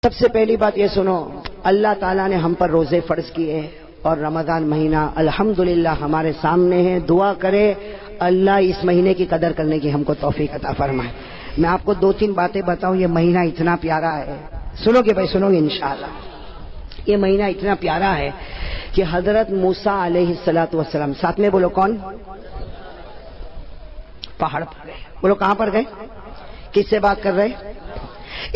سب سے پہلی بات یہ سنو، اللہ تعالیٰ نے ہم پر روزے فرض کیے اور رمضان مہینہ الحمدللہ ہمارے سامنے ہے. دعا کرے اللہ اس مہینے کی قدر کرنے کی ہم کو توفیق عطا فرمائے. میں آپ کو دو تین باتیں بتاؤں. یہ مہینہ اتنا پیارا ہے، سنو گے بھائی، سنو گے انشاءاللہ. یہ مہینہ اتنا پیارا ہے کہ حضرت موسیٰ علیہ السلام، ساتھ میں بولو کون؟ پہاڑ پر گئے. بولو کہاں پر گئے؟ کس سے بات کر رہے؟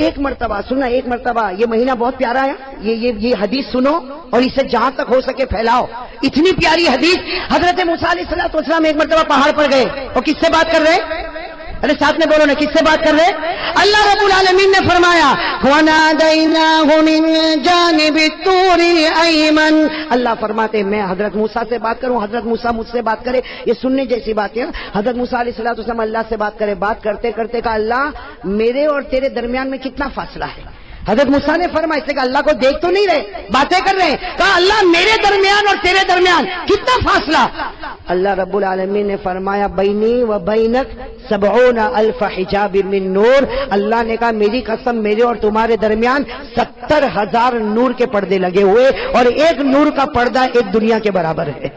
ایک مرتبہ سننا، ایک مرتبہ. یہ مہینہ بہت پیارا ہے. یہ حدیث سنو اور اسے جہاں تک ہو سکے پھیلاؤ. اتنی پیاری حدیث. حضرت موسیٰ علیہ السلام ایک مرتبہ پہاڑ پر گئے اور کس سے بات کر رہے؟ ارے ساتھ میں بولو نا، کس سے بات کر رہے؟ اللہ رب العالمین نے فرمایا وَنَادَيْنَاهُ مِن جَانِبِ الطُّورِ الْأَيْمَنِ. اللہ فرماتے میں حضرت موسیٰ سے بات کروں، حضرت موسیٰ مجھ سے بات کرے. یہ سننے جیسی بات ہے. حضرت موسیٰ علیہ السلام اللہ سے بات کرے. بات کرتے کرتے کہا اللہ میرے اور تیرے درمیان میں کتنا فاصلہ ہے؟ حضرت موسیٰ نے فرمایا، اس نے کہا اللہ کو دیکھ تو نہیں رہے، باتیں کر رہے ہیں. کہا اللہ میرے درمیان اور تیرے درمیان کتنا فاصلہ؟ اللہ رب العالمین نے فرمایا بینی و بینک 70,000 حجاب من نور. اللہ نے کہا میری قسم میرے اور تمہارے درمیان 70,000 نور کے پردے لگے ہوئے اور ایک نور کا پردہ ایک دنیا کے برابر ہے.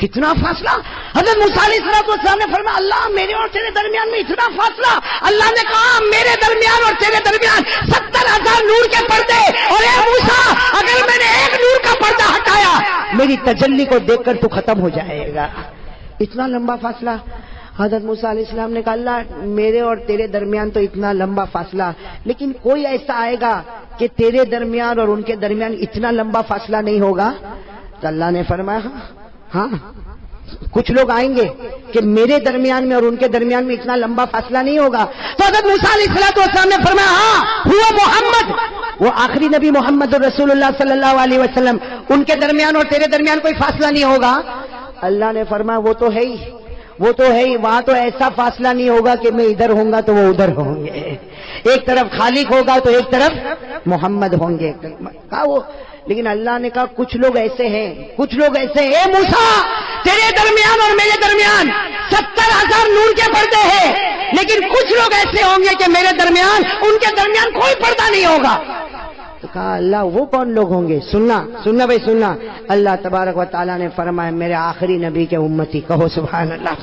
کتنا فاصلہ؟ حضرت موسیٰ علیہ السلام نے فرمایا اللہ میرے اور تیرے درمیان میں اتنا فاصلہ. اللہ نے کہا میرے درمیان اور تیرے درمیان 70,000 نور کے پردے، اور اے موسیٰ اگر میں نے ایک نور کا پردہ ہٹایا میری تجلی کو دیکھ کر تو ختم ہو جائے گا. اتنا لمبا فاصلہ. حضرت موسیٰ علیہ السلام نے کہا اللہ میرے اور تیرے درمیان تو اتنا لمبا فاصلہ، لیکن کوئی ایسا آئے گا کہ تیرے درمیان اور ان کے درمیان اتنا لمبا فاصلہ نہیں ہوگا؟ تو اللہ نے فرمایا ہاں کچھ لوگ آئیں گے کہ میرے درمیان میں اور ان کے درمیان میں اتنا لمبا فاصلہ نہیں ہوگا. تو حضرت موسیٰ علیہ السلام نے فرمایا ہاں ہوا محمد، وہ آخری نبی محمد رسول اللہ صلی اللہ علیہ وسلم، ان کے درمیان اور تیرے درمیان کوئی فاصلہ نہیں ہوگا. اللہ نے فرمایا وہ تو ہے ہی، وہ تو ہے ہی. وہاں تو ایسا فاصلہ نہیں ہوگا کہ میں ادھر ہوں گا تو وہ ادھر ہوں گے. ایک طرف خالق ہوگا تو ایک طرف محمد ہوں گے. کہا وہ، لیکن اللہ نے کہا کچھ لوگ ایسے ہیں، کچھ لوگ ایسے ہیں. اے موسیٰ تیرے درمیان اور میرے درمیان 70,000 نور کے پردے ہیں، لیکن کچھ لوگ ایسے ہوں گے کہ میرے درمیان ان کے درمیان کوئی پردہ نہیں ہوگا. تو کہا اللہ وہ کون لوگ ہوں گے؟ سننا بھائی سننا. اللہ تبارک و تعالیٰ نے فرمایا میرے آخری نبی کے امتی. کہو سبحان اللہ.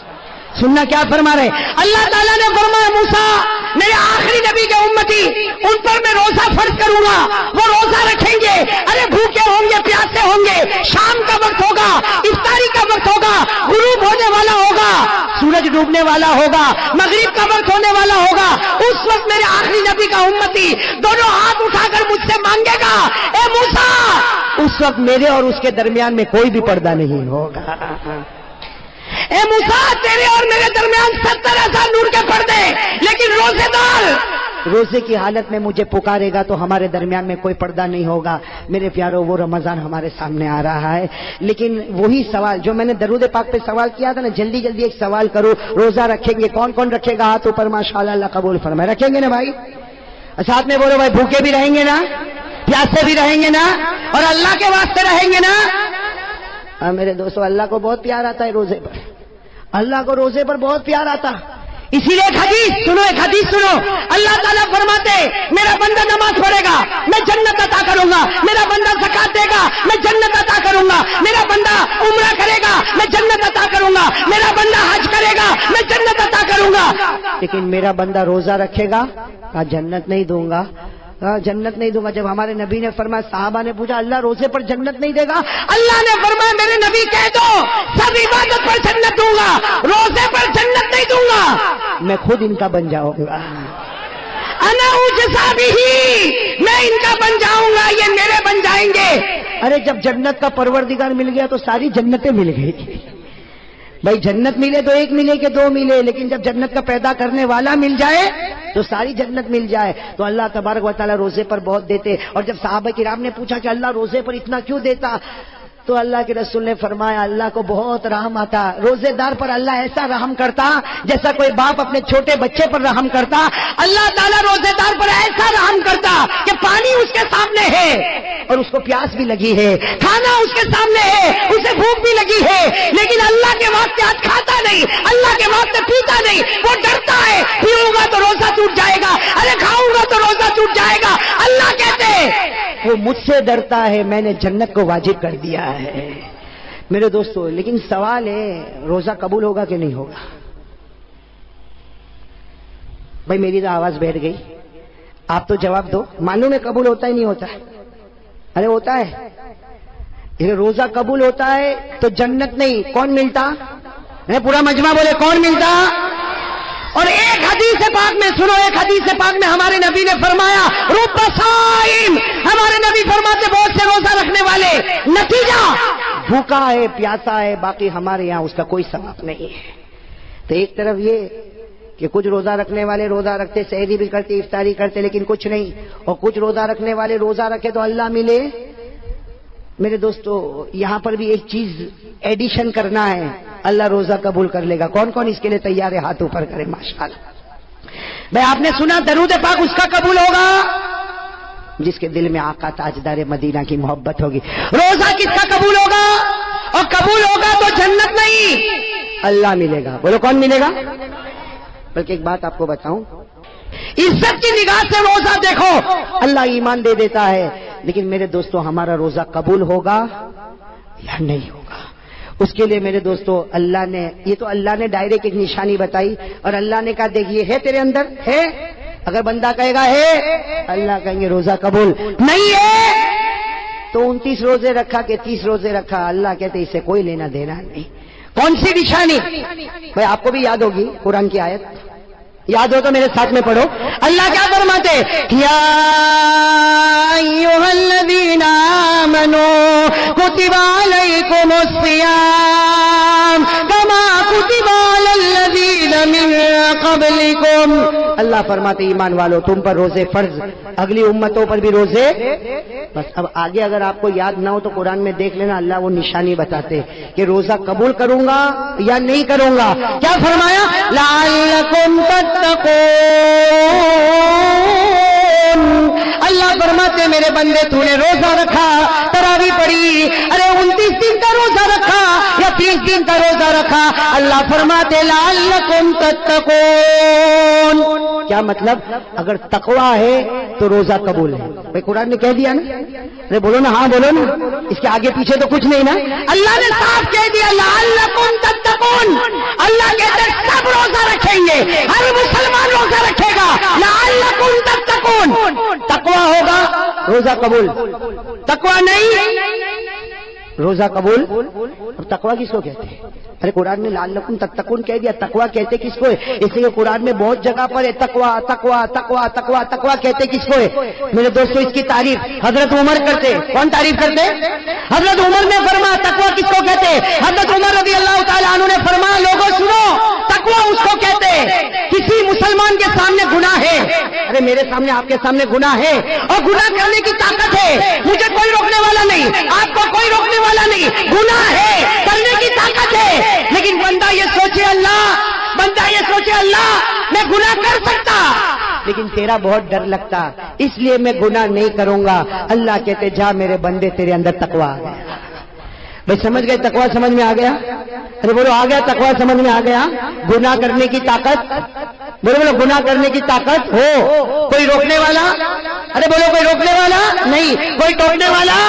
سننا کیا فرما رہے؟ اللہ تعالیٰ نے فرمایا موسیٰ میرے آخری نبی کے امتی ان پر میں روزہ فرض کروں گا. وہ روزہ رکھیں گے، ارے بھوکے ہوں گے، پیاسے ہوں گے. شام کا وقت ہوگا، افطاری کا وقت ہوگا، غروب ہونے والا ہوگا، سورج ڈوبنے والا ہوگا، مغرب کا وقت ہونے والا ہوگا. اس وقت میرے آخری نبی کا امتی دونوں ہاتھ اٹھا کر مجھ سے مانگے گا اے موسیٰ. اس وقت میرے اور اس کے درمیان میں کوئی بھی پردہ نہیں ہوگا. اے موسیٰ تیرے اور میرے درمیان 70,000 نور کے پردے، لیکن روزے دار روزے کی حالت میں مجھے پکارے گا تو ہمارے درمیان میں کوئی پردہ نہیں ہوگا. میرے پیارو وہ رمضان ہمارے سامنے آ رہا ہے، لیکن وہی سوال جو میں نے درود پاک پہ سوال کیا تھا نا، جلدی جلدی ایک سوال کرو. روزہ رکھیں گے کون کون رکھے گا؟ ہاتھ اوپر ماشاءاللہ. اللہ قبول فرمائے. رکھیں گے نا بھائی؟ ساتھ میں بولو بھائی بھوکے بھی رہیں گے نا، پیاسے بھی رہیں گے نا، اور اللہ کے واسطے رہیں گے نا. میرے دوستو اللہ کو بہت پیار آتا ہے روزے پر. اللہ کو روزے پر بہت پیار آتا. اسی لیے ایک حدیث سنو. اللہ تعالیٰ فرماتے میرا بندہ نماز پڑھے گا میں جنت عطا کروں گا، میرا بندہ زکات دے گا میں جنت عطا کروں گا، میرا بندہ عمرہ کرے گا میں جنت عطا کروں گا، میرا بندہ حج کرے گا میں جنت عطا کروں گا. لیکن میرا بندہ روزہ رکھے گا کہا جنت نہیں دوں گا، جنت نہیں دوں گا. جب ہمارے نبی نے فرمایا، صحابہ نے پوچھا اللہ روزے پر جنت نہیں دے گا؟ اللہ نے فرمایا میرے نبی کہہ دو سب عبادت پر جنت دوں گا، روزے پر جنت نہیں دوں گا. میں خود ان کا بن جاؤں گا. انا اجزا بہ، میں ان کا بن جاؤں گا، یہ میرے بن جائیں گے. ارے جب جنت کا پروردگار مل گیا تو ساری جنتیں مل گئی. بھائی جنت ملے تو ایک ملے کہ دو ملے، لیکن جب جنت کا پیدا کرنے والا مل جائے تو ساری جنت مل جائے. تو اللہ تبارک و تعالیٰ روزے پر بہت دیتے. اور جب صحابہ کرام نے پوچھا کہ اللہ روزے پر اتنا کیوں دیتا، تو اللہ کے رسول نے فرمایا اللہ کو بہت رحم آتا. روزے دار پر اللہ ایسا رحم کرتا جیسا کوئی باپ اپنے چھوٹے بچے پر رحم کرتا. اللہ تعالیٰ روزے دار پر ایسا رحم کرتا کہ پانی اس کے سامنے ہے اور اس کو پیاس بھی لگی ہے، کھانا اس کے سامنے ہے، اسے بھوک بھی لگی ہے، لیکن اللہ کے واسطے آج کھاتا نہیں، اللہ کے واسطے پیتا نہیں. وہ ڈرتا ہے پیوں گا تو روزہ ٹوٹ جائے گا، ارے کھاؤں گا تو روزہ ٹوٹ جائے گا. اللہ کہتے وہ مجھ سے ڈرتا ہے، میں نے جنت کو واجب کر دیا ہے۔ میرے دوستو، لیکن سوال ہے روزہ قبول ہوگا کہ نہیں ہوگا؟ بھائی میری تو آواز بیٹھ گئی، آپ تو جواب دو۔ معلوم ہے قبول ہوتا ہی نہیں ہوتا؟ ارے ہوتا ہے۔ یہ روزہ قبول ہوتا ہے تو جنت نہیں، کون ملتا؟ پورا مجمع بولے کون ملتا؟ اور ایک حدیث پاک میں سنو، ایک حدیث پاک میں ہمارے نبی نے فرمایا رب صائم، ہمارے نبی فرماتے بہت سے روزہ رکھنے والے، نتیجہ بھوکا ہے، پیاسا ہے، باقی ہمارے یہاں اس کا کوئی ثواب نہیں ہے۔ تو ایک طرف یہ کہ کچھ روزہ رکھنے والے روزہ رکھتے، سحری بھی کرتے، افطاری کرتے، لیکن کچھ نہیں، اور کچھ روزہ رکھنے والے روزہ رکھے تو اللہ ملے۔ میرے دوستو، یہاں پر بھی ایک چیز ایڈیشن کرنا ہے، اللہ روزہ قبول کر لے گا۔ کون کون اس کے لیے تیار ہے؟ ہاتھ اوپر کرے ماشاءاللہ۔ بھائی آپ نے سنا درود پاک اس کا قبول ہوگا جس کے دل میں آقا تاجدار مدینہ کی محبت ہوگی۔ روزہ کس کا قبول ہوگا؟ اور قبول ہوگا تو جنت نہیں، اللہ ملے گا۔ بولو کون ملے گا؟ بلکہ ایک بات آپ کو بتاؤں، عزت کی نگاہ سے روزہ دیکھو، اللہ ایمان دے دیتا ہے، لیکن میرے دوستو ہمارا روزہ قبول ہوگا یا نہیں ہوگا؟ اس کے لیے میرے دوستو اللہ نے، یہ تو اللہ نے ڈائریکٹ ایک نشانی بتائی، اور اللہ نے کہا دیکھیے ہے تیرے اندر ہے، اگر بندہ کہے گا ہے، اللہ کہیں گے روزہ قبول نہیں ہے تو 29 روزے رکھا کہ 30 روزے رکھا، اللہ کہتے اس سے کوئی لینا دینا نہیں۔ کون سی نشانی؟ بھائی آپ کو بھی یاد ہوگی قرآن کی آیت، یاد ہو تو میرے ساتھ میں پڑھو۔ اللہ کیا فرماتے؟ یا ایھا الذین آمنوا کتب علیکم الصیام کما کتب علی الذین من قبلکم۔ اللہ فرماتے ایمان والو تم پر روزے فرض، اگلی امتوں پر بھی روزے۔ بس اب آگے اگر آپ کو یاد نہ ہو تو قرآن میں دیکھ لینا، اللہ وہ نشانی بتاتے کہ روزہ قبول کروں گا یا نہیں کروں گا۔ کیا فرمایا؟ لعلکم تتقون۔ اللہ فرماتے میرے بندے تو نے روزہ رکھا، تراویح پڑھی، ارے 29 دن کا روزہ رکھا یا 30 دن کا روزہ رکھا، اللہ فرماتے لعلکم تتقون۔ کیا مطلب؟ اگر تقویٰ ہے تو روزہ قبول ہے۔ بھائی قرآن نے کہہ دیا نا، ارے بولو نا، ہاں بولو نا، اس کے آگے پیچھے تو کچھ نہیں نا، اللہ نے صاف کہہ دیا لعلکم تتقون۔ اللہ کہتے سب روزہ رکھیں گے، ہر مسلمان روزہ رکھے گا، لعلکم تتقون۔ تقویٰ ہوگا روزہ قبول، تقویٰ نہیں روزہ قبول۔ اور تقویٰ کس کو کہتے ہیں؟ ارے قرآن نے لعلکم تتقون کہہ دیا، تقویٰ کہتے کس کو ہے؟ اس لیے قرآن میں بہت جگہ پر ہے تقویٰ تقویٰ تقویٰ تقویٰ تقویٰ کہتے کس کو ہے؟ میرے دوستو اس کی تعریف حضرت عمر کرتے۔ کون تعریف کرتے؟ حضرت عمر نے فرمایا تقویٰ کس کو کہتے؟ حضرت عمر رضی اللہ تعالیٰ عنہ نے فرمایا لوگوں سنو، تقویٰ اس کو کہتے کسی مسلمان کے سامنے گناہ ہے، ارے میرے سامنے آپ کے سامنے گناہ ہے اور گناہ کرنے کی طاقت ہے، مجھے کوئی روکنے والا نہیں، آپ کو کوئی روکنے والا نہیں، گناہ ہے، کرنے کی طاقت ہے، لیکن بندہ یہ سوچے اللہ میں گناہ کر سکتا لیکن تیرا بہت ڈر لگتا، اس لیے میں گناہ نہیں کروں گا۔ اللہ کہتے جا میرے بندے تیرے اندر تقویٰ آ گیا۔ بھائی سمجھ گئے؟ تقویٰ سمجھ میں آ گیا؟ ارے بولو آ گیا؟ تقویٰ سمجھ میں آ گیا؟ گناہ کرنے کی طاقت، بولو گناہ کرنے کی طاقت ہو، کوئی روکنے والا، ارے بولو کوئی روکنے والا نہیں، کوئی ٹوکنے والا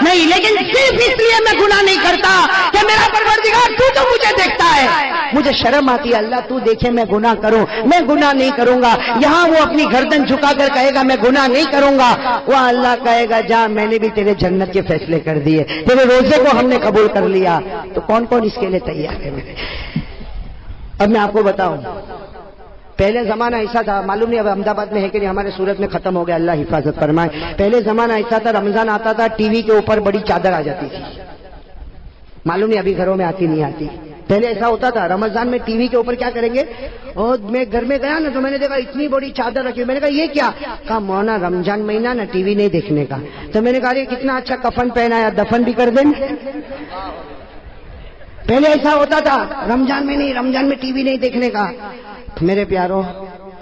نہیں، لیکن صرف اس لیے میں گناہ نہیں کرتا کہ میرا پروردگار تو مجھے دیکھتا ہے، مجھے شرم آتی ہے اللہ تو دیکھے میں گناہ کروں، میں گناہ نہیں کروں گا۔ یہاں وہ اپنی گردن جھکا کر کہے گا میں گناہ نہیں کروں گا، وہ اللہ کہے گا جا میں نے بھی تیرے جنت کے فیصلے کر دیے، تیرے روزے کو ہم نے قبول کر لیا۔ تو کون کون اس کے لیے تیار ہے؟ اب میں آپ کو بتاؤں، پہلے زمانہ ایسا تھا، معلوم نہیں اب احمد آباد میں ہے کہ نہیں، ہمارے سورت میں ختم ہو گیا، اللہ حفاظت فرمائے۔ پہلے زمانہ ایسا تھا، رمضان آتا تھا ٹی وی کے اوپر بڑی چادر آ جاتی تھی، معلوم نہیں ابھی گھروں میں آتی نہیں آتی۔ پہلے ایسا ہوتا تھا رمضان میں ٹی وی کے اوپر کیا کریں گے، اور میں گھر میں گیا نا تو میں نے دیکھا اتنی بڑی چادر رکھی، میں نے کہا یہ کیا؟ کہا مونا رمضان مہینہ نا ٹی وی نہیں دیکھنے کا۔ تو میں نے کہا کتنا اچھا کفن پہنایا، دفن بھی کر دیں۔ پہلے ایسا ہوتا تھا رمضان میں نہیں، رمضان میں ٹی وی نہیں دیکھنے کا۔ میرے پیاروں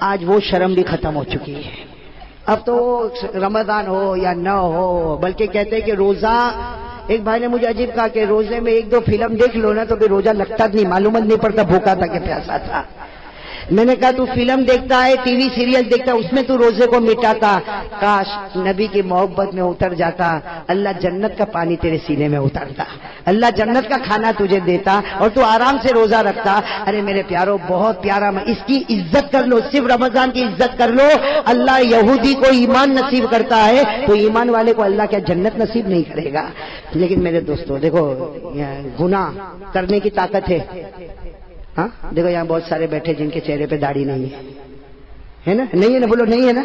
آج وہ شرم بھی ختم ہو چکی ہے، اب تو رمضان ہو یا نہ ہو، بلکہ کہتے کہ روزہ، ایک بھائی نے مجھے عجیب کہا کہ روزے میں 1-2 فلم دیکھ لو نا تو پھر روزہ لگتا نہیں، معلومات نہیں پڑتا بھوکا تھا کہ پیاسا تھا۔ میں نے کہا تو فلم دیکھتا ہے، ٹی وی سیریل دیکھتا ہے، اس میں تو روزے کو مٹاتا، کاش نبی کی محبت میں اتر جاتا، اللہ جنت کا پانی تیرے سینے میں اترتا، اللہ جنت کا کھانا تجھے دیتا اور تو آرام سے روزہ رکھتا۔ ارے میرے پیارو بہت پیارا، اس کی عزت کر لو، صرف رمضان کی عزت کر لو۔ اللہ یہودی کو ایمان نصیب کرتا ہے تو ایمان والے کو اللہ کیا جنت نصیب نہیں کرے گا؟ لیکن میرے دوستو دیکھو، گناہ کرنے کی طاقت ہے۔ ہاں دیکھو یہاں بہت سارے بیٹھے جن کے چہرے پہ داڑھی نہیں ہے نا؟ نہیں ہے نا؟ بولو نہیں ہے نا؟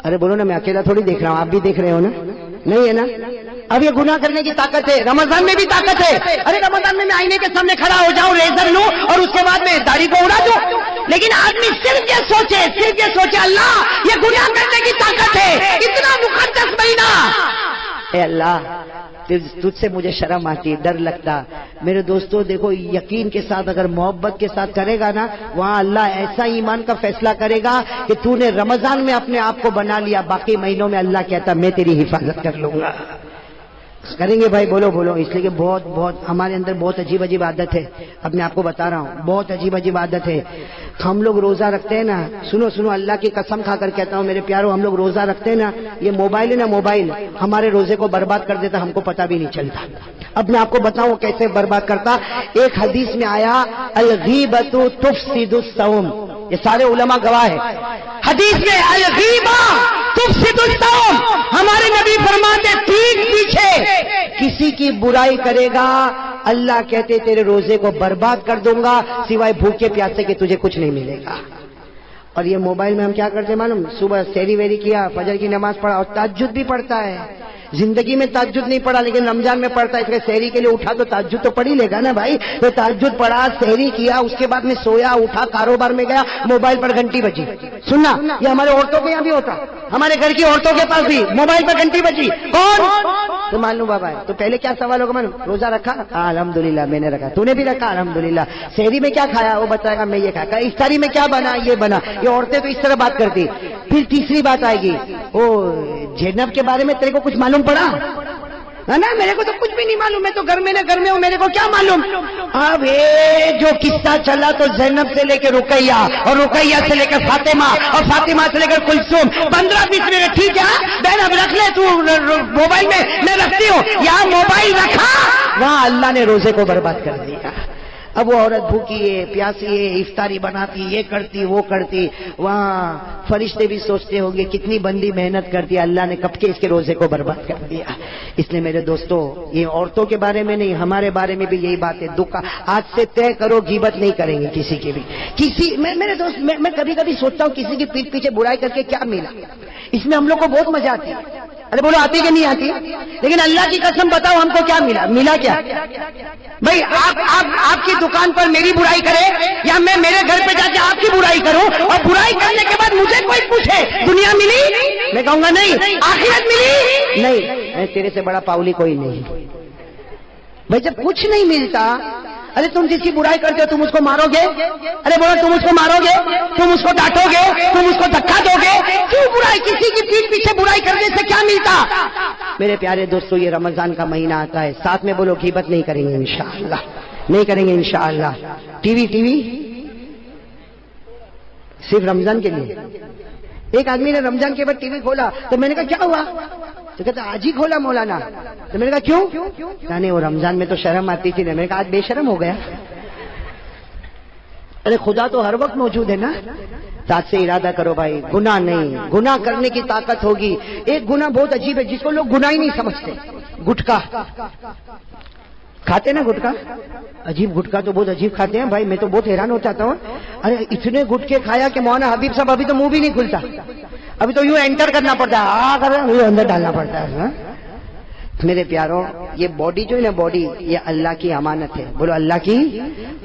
ارے بولو نا، میں اکیلا تھوڑی دیکھ رہا ہوں، آپ بھی دیکھ رہے ہو نا؟ نہیں ہے نا؟ اب یہ گناہ کرنے کی طاقت ہے، رمضان میں بھی طاقت ہے۔ ارے رمضان میں آئینے کے سامنے کھڑا ہو جاؤں، ریزر لوں اور اس کے بعد میں داڑھی کو اڑا دوں، لیکن آدمی صرف یہ سوچے اللہ یہ گناہ کرنے کی طاقت ہے، اتنا مقدس مہینہ، اے اللہ تجھ سے مجھے شرم آتی، ڈر لگتا۔ میرے دوستو دیکھو، یقین کے ساتھ اگر محبت کے ساتھ کرے گا نا، وہاں اللہ ایسا ایمان کا فیصلہ کرے گا کہ تو نے رمضان میں اپنے آپ کو بنا لیا، باقی مہینوں میں اللہ کہتا میں تیری حفاظت کر لوں گا۔ کریں گے بھائی؟ بولو بولو، اس لیے کہ بہت ہمارے اندر بہت عجیب عجیب عادت ہے، اپنے آپ کو بتا رہا ہوں، بہت عجیب عجیب عادت ہے۔ ہم لوگ روزہ رکھتے ہیں نا، سنو اللہ کی قسم کھا کر کہتا ہوں میرے پیارو، ہم لوگ روزہ رکھتے ہیں نا، یہ موبائل ہے نا، موبائل ہمارے روزے کو برباد کر دیتا، ہم کو پتہ بھی نہیں چلتا۔ اب میں آپ کو بتاؤں کیسے برباد کرتا۔ ایک حدیث میں آیا الغیبۃ تفسد الصوم، یہ سارے علماء گواہ ہیں، حدیث میں الغیبہ تفسد الصوم، ہمارے نبی فرماتے ٹھیک پیچھے کسی کی برائی کرے گا اللہ کہتے تیرے روزے کو برباد کر دوں گا، سوائے بھوکے پیاسے کے تجھے کچھ نہیں ملے گا۔ اور یہ موبائل میں ہم کیا کرتے ہیں معلوم؟ صبح سحری ویری کیا، فجر کی نماز پڑھا اور تہجد بھی پڑھتا ہے۔ زندگی میں تہجد نہیں پڑھا لیکن رمضان میں پڑھتا ہے، اس لیے سحری کے لیے اٹھا تو تہجد تو پڑھ ہی لے گا نا بھائی۔ تو تہجد پڑھا، سحری کیا، اس کے بعد میں سویا، اٹھا، کاروبار میں گیا، موبائل پر گھنٹی بجی۔ سننا، یہ ہمارے عورتوں کے یہاں بھی ہوتا، ہمارے گھر کی عورتوں کے پاس بھی موبائل پر گھنٹی بجی۔ کون؟ تو مان لو بابا ہے، تو پہلے کیا سوال ہوگا معلوم؟ روزہ رکھا؟ الحمدللہ میں نے رکھا، تو نے بھی رکھا؟ الحمدللہ۔ سحری میں کیا کھایا؟ وہ بتائے گا میں یہ کھایا۔ افطاری میں کیا بنا؟ یہ بنا۔ یہ عورتیں تو اس طرح بات کرتی۔ پھر تیسری بات آئے گی، وہ زینب کے بارے میں تیرے کو کچھ معلوم پڑا؟ نا میرے کو تو کچھ بھی نہیں معلوم، میں تو گھر میں ہوں، میرے کو کیا معلوم؟ اب یہ جو قصہ چلا تو زینب سے لے کے رقیہ اور رقیہ سے لے کر فاطمہ اور فاطمہ سے لے کر کلثوم، 15-20 منٹ ٹھیک ہے بہن، اب رکھ لے تو موبائل میں رکھتی ہوں، یہاں موبائل رکھا وہاں اللہ نے روزے کو برباد کر دیا۔ اب وہ عورت بھوکی ہے، پیاسی ہے، افطاری بناتی، یہ کرتی وہ کرتی، وہاں فرشتے بھی سوچتے ہوں گے کتنی بندی محنت کرتی ہے، اللہ نے کب کے اس کے روزے کو برباد کر دیا۔ اس لیے میرے دوستو، یہ عورتوں کے بارے میں نہیں، ہمارے بارے میں بھی یہی بات ہے۔ دکھ آج سے طے کرو غیبت نہیں کریں گے کسی کی بھی۔ میرے دوست، میں کبھی کبھی سوچتا ہوں کسی کی پیٹھ پیچھے برائی کر کے کیا ملا، اس میں ہم لوگ کو بہت مزہ آتی ہے۔ ارے بولو آتی کہ نہیں آتی؟ لیکن اللہ کی قسم بتاؤ ہم کو کیا ملا کیا؟ بھائی آپ کی دکان پر میری برائی کرے یا میں میرے گھر پہ جا کے آپ کی برائی کروں اور برائی کرنے کے بعد مجھے کوئی پوچھے دنیا ملی، میں کہوں گا نہیں۔ آخرت ملی؟ نہیں، تیرے سے بڑا پاؤلی کوئی نہیں۔ بھائی جب کچھ نہیں ملتا، ارے تم جس کی برائی کرتے ہو تم اس کو مارو گے؟ ارے بولو تم اس کو مارو گے، تم اس کو ڈانٹو گے، تم اس کو دھکا دو گے؟ کیوں برائی؟ کسی کی پیٹھ پیچھے برائی کرنے سے کیا ملتا؟ میرے پیارے دوستو، یہ رمضان کا مہینہ آتا ہے، ساتھ میں بولو غیبت نہیں کریں گے انشاءاللہ، نہیں کریں گے انشاءاللہ۔ ٹی وی صرف رمضان کے لیے۔ ایک آدمی نے رمضان کے بعد ٹی وی کھولا تو میں نے کہا کیا ہوا؟ تو کہتا آج ہی کھولا مولانا۔ تو میں نے کہا کیوں؟ نہیں وہ رمضان میں تو شرم آتی تھی، میں نے کہا آج بے شرم ہو گیا۔ ارے خدا تو ہر وقت موجود ہے نا۔ ساتھ سے ارادہ کرو بھائی، گناہ نہیں، گناہ کرنے کی طاقت ہوگی۔ ایک گناہ بہت عجیب ہے جس کو لوگ گناہ ہی نہیں سمجھتے، گٹکا کھاتے نا، گٹکا عجیب، گٹکا تو بہت عجیب کھاتے ہیں بھائی، میں تو بہت حیران ہو جاتا ہوں۔ ارے اتنے گٹکے کھایا کہ مولانا حبیب صاحب ابھی تو منہ بھی نہیں کھلتا، ابھی تو یوں انٹر کرنا پڑتا ہے، اندر ڈالنا پڑتا ہے۔ میرے پیاروں، یہ باڈی جو ہے نا، باڈی یہ اللہ کی امانت ہے، بولو اللہ کی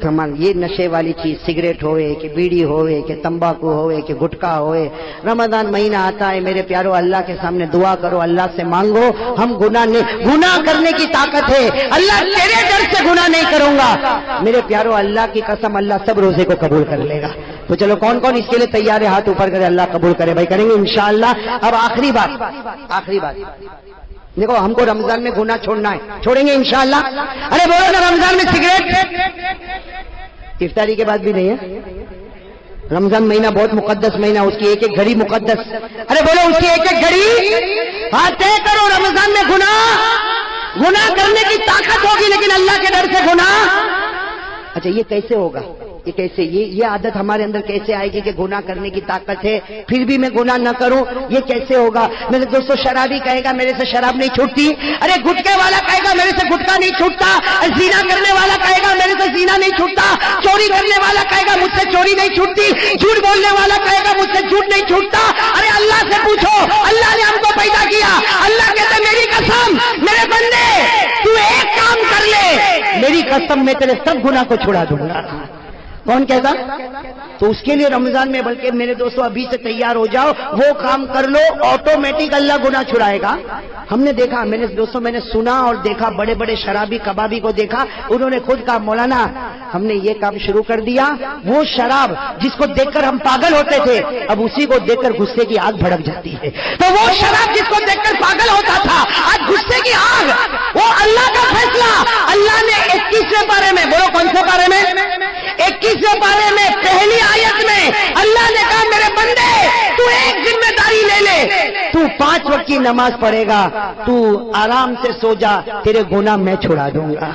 امانت۔ یہ نشے والی چیز سگریٹ ہوئے کہ بیڑی ہوئے کہ تمباکو ہوئے کہ گٹکا ہوئے، رمضان مہینہ آتا ہے میرے پیاروں، اللہ کے سامنے دعا کرو، اللہ سے مانگو، ہم گناہ کرنے کی طاقت ہے، اللہ تیرے ڈر سے گناہ نہیں کروں گا میرے پیاروں، اللہ کی قسم اللہ سب روزے کو قبول کر لے گا۔ تو چلو کون کون اس کے لیے تیار ہے؟ ہاتھ اوپر کرے، اللہ قبول کرے بھائی، کریں گے انشاءاللہ۔ اب آخری بات دیکھو، ہم کو رمضان میں گناہ چھوڑنا ہے، چھوڑیں گے انشاءاللہ۔ ارے بولو نا، رمضان میں سگریٹ افطاری کے بعد بھی نہیں ہے، رمضان مہینہ بہت مقدس مہینہ، اس کی ایک ایک گھڑی مقدس. ارے بولو اس کی ایک ایک گھڑی. ہاں طے کرو رمضان میں گناہ کرنے کی طاقت ہوگی لیکن اللہ کے ڈر سے گناہ. اچھا یہ کیسے ہوگا؟ یہ کیسے یہ عادت ہمارے اندر کیسے آئے گی کہ گناہ کرنے کی طاقت ہے پھر بھی میں گناہ نہ کروں؟ یہ کیسے ہوگا؟ میرے دوستو شرابی کہے گا میرے سے شراب نہیں چھوٹتی. ارے گٹکے والا کہے گا میرے سے گٹکا نہیں چھوٹتا. زنا کرنے والا کہے گا میرے سے زنا نہیں چھوٹتا. چوری کرنے والا کہے گا مجھ سے چوری نہیں چھوٹتی. جھوٹ بولنے والا کہے گا مجھ سے جھوٹ نہیں چھوٹتا. ارے اللہ سے پوچھو، اللہ نے ہم کو پیدا کیا. اللہ کہتے میری قسم میرے بندے تو ایک کام کر لے، میری قسم میں تیرے سب گناہ کو چھڑا دوں گا. کون کہتا؟ تو اس کے لیے رمضان میں بلکہ میرے دوستوں ابھی سے تیار ہو جاؤ، وہ کام کر لو آٹومیٹک اللہ گناہ چھڑائے گا. ہم نے دیکھا، میں نے سنا اور دیکھا، بڑے بڑے شرابی کبابی کو دیکھا، انہوں نے خود کہا مولانا ہم نے یہ کام شروع کر دیا. وہ شراب جس کو دیکھ کر ہم پاگل ہوتے تھے اب اسی کو دیکھ کر غصے کی آگ بھڑک جاتی ہے. تو وہ شراب جس کو دیکھ کر پاگل ہوتا تھا آج غصے کی آگ. وہ اللہ کا فیصلہ. اللہ نے 21ویں پارے میں، بولو کون سے پارے میں؟ 21ویں پارے میں پہلی آیت میں اللہ نے کہا میرے بندے تو ایک ذمہ داری لے لے، تو 5 وقت کی نماز پڑھے گا، تو آرام سے سو جا، تیرے گناہ میں چھڑا دوں گا.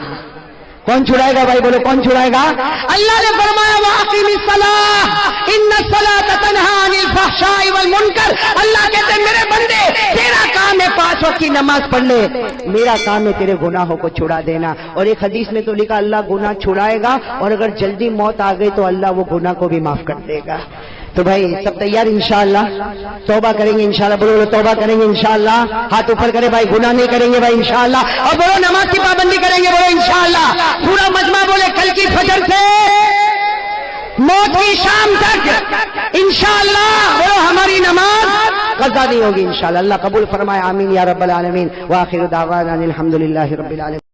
کون چھڑائے گا بھائی؟ بولو کون چھڑائے گا؟ اللہ نے فرمایا وَأَقِمِ الصَّلَاةَ إِنَّ الصَّلَاةَ تَنْهَىٰ عَنِ الْفَحْشَاءِ وَالْمُنكَرِ. اللہ کہتے ہیں میرے بندے تیرا کام ہے 5 وقت کی نماز پڑھ لے، میرا کام ہے تیرے گناہوں کو چھڑا دینا. اور ایک حدیث میں تو لکھا اللہ گناہ چھڑائے گا اور اگر جلدی موت آ گئی تو اللہ وہ گناہ کو بھی معاف کر دے گا. تو بھائی سب تیار انشاءاللہ؟ توبہ کریں گے انشاءاللہ. بولو توبہ کریں گے انشاءاللہ. ہاتھ اوپر کرے بھائی، گناہ نہیں کریں گے بھائی انشاءاللہ. اور بولو نماز کی پابندی کریں گے، بولو انشاءاللہ. پورا مجمع بولے کل کی فجر سے موت کی شام تک انشاءاللہ بولو ہماری نماز قضا نہیں ہوگی انشاءاللہ. اللہ قبول فرمائے، آمین یا رب العالمین. وآخر دعوانا الحمدللہ رب العالمین.